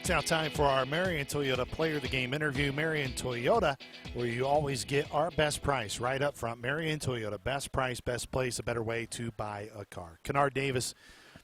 It's now time for our Marion Toyota Player of the Game interview. Marion Toyota, where you always get our best price right up front. Marion Toyota, best price, best place, a better way to buy a car. Kennard Davis,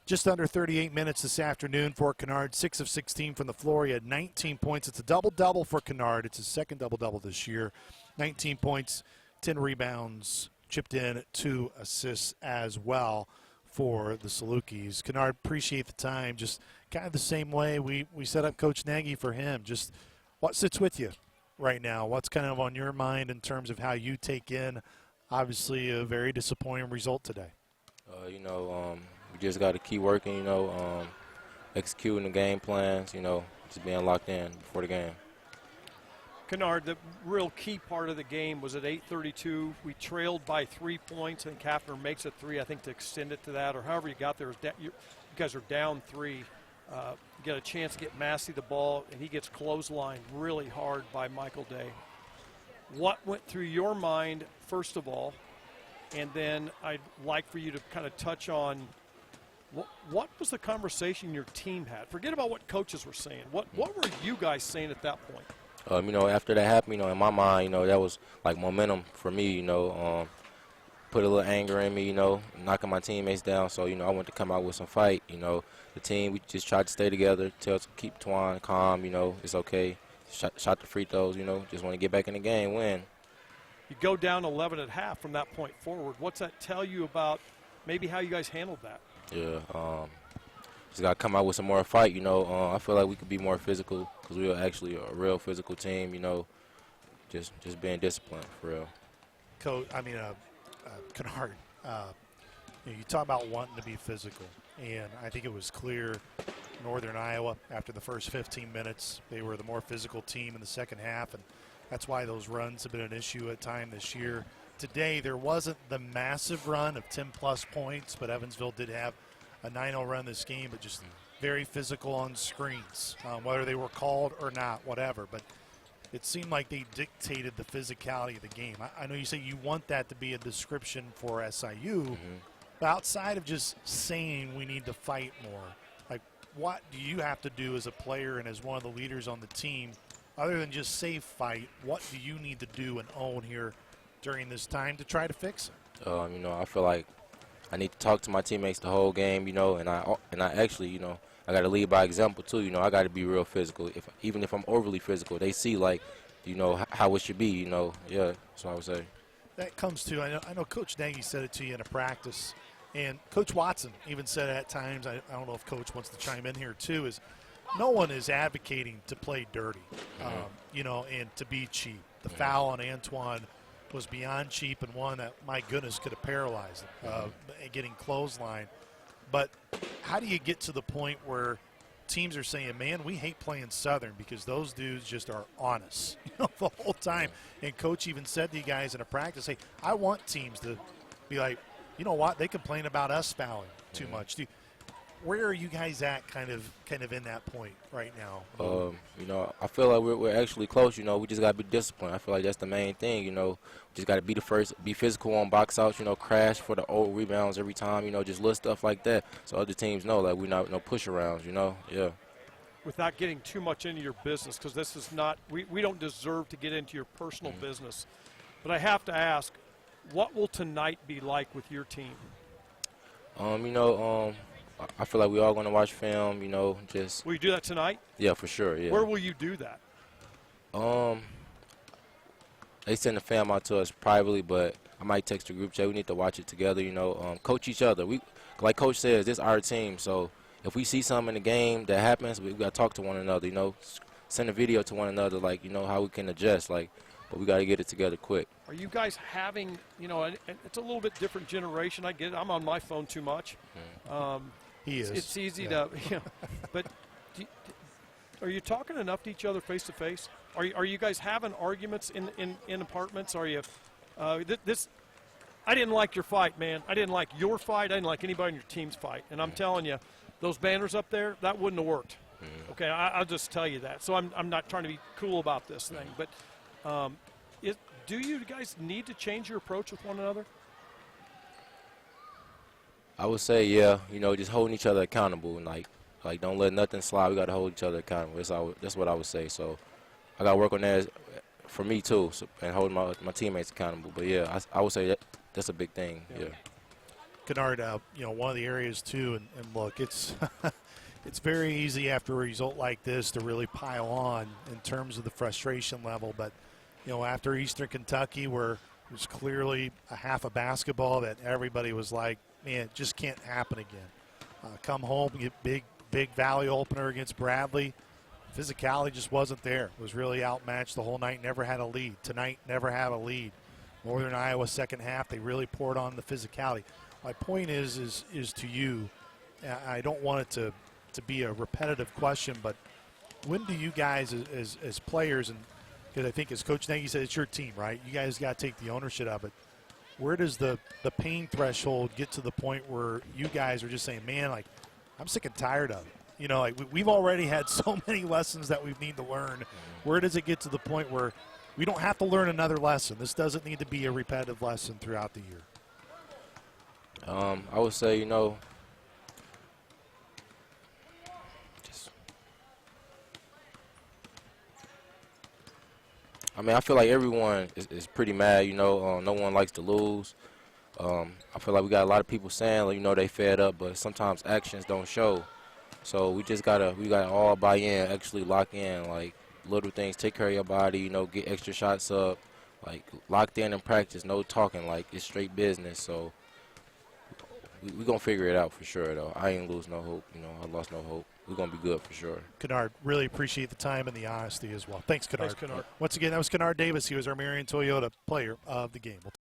just under 38 minutes this afternoon for Kennard, 6 of 16 from the floor. He had 19 points. It's a double-double for Kennard. It's his second double-double this year. 19 points, 10 rebounds, chipped in 2 assists as well for the Salukis. Kennard, appreciate the time. Just kind of the same way we set up Coach Nagy for him. Just what sits with you right now? What's kind of on your mind in terms of how you take in, obviously, a very disappointing result today? We just got to keep working, executing the game plans, just being locked in before the game. Kennard, the real key part of the game was at 8:32. We trailed by 3 points, and Kaffner makes a three, I think, to extend it to that, or however you got there. You guys are down 3. You get a chance to get Massey the ball, and he gets clotheslined really hard by Michael Day. What went through your mind, first of all, and then I'd like for you to kind of touch on what was the conversation your team had? Forget about what coaches were saying. What were you guys saying at that point? After that happened, in my mind, that was like momentum for me, put a little anger in me, knocking my teammates down. So, I wanted to come out with some fight. The team, we just tried to stay together, keep Twan calm, it's okay. Shot the free throws, just want to get back in the game, win. You go down 11 at half from that point forward. What's that tell you about maybe how you guys handled that? Yeah, just got to come out with some more fight, I feel like we could be more physical because we are actually a real physical team, just being disciplined, for real. Coach, Kennard, you talk about wanting to be physical, and I think it was clear Northern Iowa, after the first 15 minutes, they were the more physical team in the second half, and that's why those runs have been an issue at times this year. Today, there wasn't the massive run of 10-plus points, but Evansville did have a 9-0 run this game, but just very physical on screens, whether they were called or not, whatever. But it seemed like they dictated the physicality of the game. I know you say you want that to be a description for SIU, but outside of just saying we need to fight more, like what do you have to do as a player and as one of the leaders on the team, other than just say fight, what do you need to do and own here during this time to try to fix it? I feel like I need to talk to my teammates the whole game, and I actually, I got to lead by example too. I got to be real physical. Even if I'm overly physical, they see how it should be. Yeah, that's what I would say. That comes to I know Coach Nagy said it to you in a practice, and Coach Watson even said it at times. I don't know if Coach wants to chime in here too. Is no one is advocating to play dirty, and to be cheap. The foul on Antoine was beyond cheap and one that, my goodness, could have paralyzed him, getting clothesline. But how do you get to the point where teams are saying, man, we hate playing Southern because those dudes just are on us the whole time? And Coach even said to you guys in a practice, hey, I want teams to be like, you know what, they complain about us fouling too much. Where are you guys at kind of in that point right now? I feel like we're actually close. We just got to be disciplined. I feel like that's the main thing. We just got to be the first, be physical on box outs, crash for the old rebounds every time, just little stuff like that. So other teams know, like, we're not no push arounds, yeah. Without getting too much into your business, because this is not, we don't deserve to get into your personal business. But I have to ask, what will tonight be like with your team? I feel like we all going to watch film, just. Will you do that tonight? Yeah, for sure, yeah. Where will you do that? They send the film out to us privately, but I might text the group chat. We need to watch it together, coach each other. Like Coach says, this is our team, so if we see something in the game that happens, we got to talk to one another, send a video to one another, how we can adjust, but we got to get it together quick. Are you guys having, it's a little bit different generation. I get it. I'm on my phone too much. He is. It's easy to, but are you talking enough to each other face to face? Are you guys having arguments in apartments? Are you, I didn't like your fight, man. I didn't like your fight. I didn't like anybody in your team's fight. And I'm telling you, those banners up there, that wouldn't have worked. Okay, I'll just tell you that. So I'm not trying to be cool about this thing, but do you guys need to change your approach with one another? I would say, yeah, just holding each other accountable and Like, don't let nothing slide. We got to hold each other accountable. That's what I would say. So I got to work on that for me too, and holding my teammates accountable. But yeah, I would say that's a big thing. Yeah. Kennard, one of the areas too, and look, it's it's very easy after a result like this to really pile on in terms of the frustration level. But after Eastern Kentucky, where there's clearly a half of basketball that everybody was like, man, it just can't happen again. Come home, get big Valley opener against Bradley. Physicality just wasn't there. It was really outmatched the whole night. Never had a lead. Tonight, never had a lead. Northern Iowa second half, they really poured on the physicality. My point is to you, I don't want it to be a repetitive question, but when do you guys as players, and because I think as Coach Nagy said, it's your team, right? You guys got to take the ownership of it. Where does the pain threshold get to the point where you guys are just saying, man, like, I'm sick and tired of it? Like we've already had so many lessons that we need to learn. Where does it get to the point where we don't have to learn another lesson? This doesn't need to be a repetitive lesson throughout the year. I would say, I feel like everyone is pretty mad, no one likes to lose. I feel like we got a lot of people saying, they fed up, but sometimes actions don't show. So we gotta all buy in, actually lock in, like little things, take care of your body, get extra shots up, like locked in practice, no talking, like it's straight business. So we're going to figure it out for sure, though. I ain't lose no hope, I lost no hope. We're going to be good for sure. Kennard, really appreciate the time and the honesty as well. Thanks, Kennard. Thanks, Kennard. Once again, that was Kennard Davis. He was our Marion Toyota player of the game.